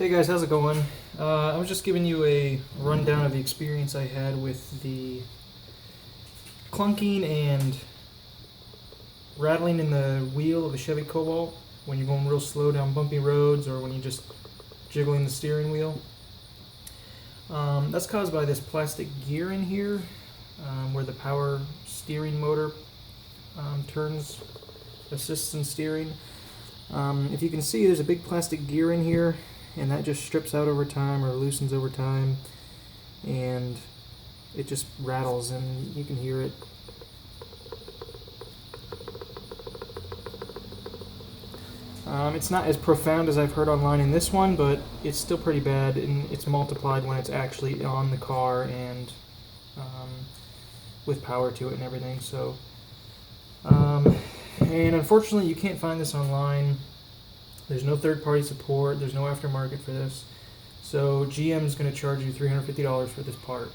Hey guys, how's it going? I was just giving you a rundown of the experience I had with the clunking and rattling in the wheel of a Chevy Cobalt when you're going real slow down bumpy roads or when you're just jiggling the steering wheel. That's caused by this plastic gear in here where the power steering motor assists in steering. If you can see, there's a big plastic gear in here, and that just strips out over time or loosens over time, and it just rattles and you can hear it. It's not as profound as I've heard online in this one, but it's still pretty bad, and it's multiplied when it's actually on the car and with power to it and everything. So and unfortunately you can't find this online. There's no third-party support, there's no aftermarket for this, so GM's going to charge you $350 for this part.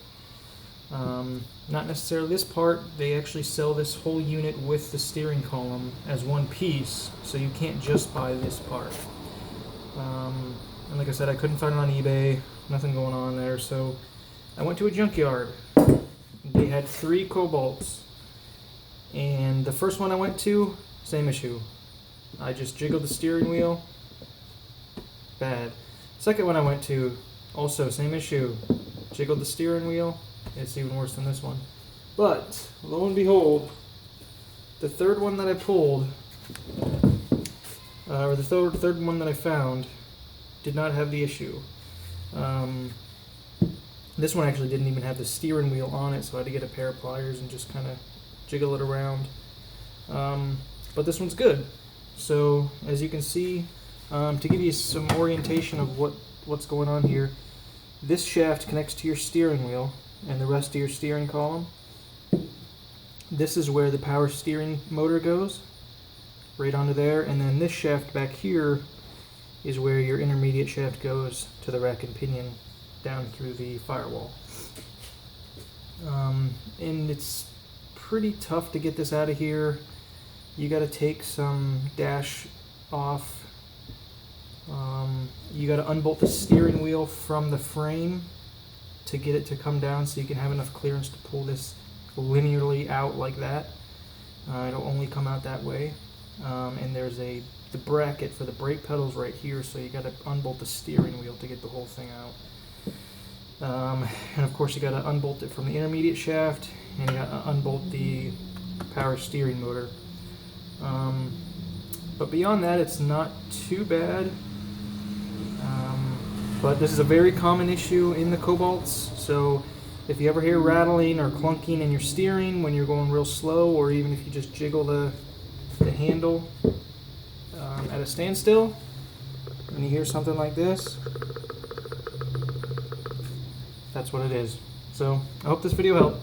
Not necessarily this part, they actually sell this whole unit with the steering column as one piece, so you can't just buy this part. And like I said, I couldn't find it on eBay, nothing going on there, so I went to a junkyard. They had 3 Cobalts, and the first one I went to, same issue. I just jiggled the steering wheel, bad. Second one I went to, also same issue, jiggled the steering wheel, it's even worse than this one. But, lo and behold, the third one that I pulled, or the third one that I found, did not have the issue. This one actually didn't even have the steering wheel on it, so I had to get a pair of pliers and just kind of jiggle it around. But this one's good. So, as you can see, to give you some orientation of what's going on here, this shaft connects to your steering wheel and the rest of your steering column. This is where the power steering motor goes, right onto there, and then this shaft back here is where your intermediate shaft goes to the rack and pinion down through the firewall. And it's pretty tough to get this out of here. You got to take some dash off. You got to unbolt the steering wheel from the frame to get it to come down so you can have enough clearance to pull this linearly out like that. It'll only come out that way. And there's the bracket for the brake pedals right here, so you got to unbolt the steering wheel to get the whole thing out. And of course you got to unbolt it from the intermediate shaft, and you got to unbolt the power steering motor. But beyond that, it's not too bad. But this is a very common issue in the Cobalts, so if you ever hear rattling or clunking in your steering when you're going real slow, or even if you just jiggle the handle at a standstill, and you hear something like this, that's what it is. So I hope this video helped.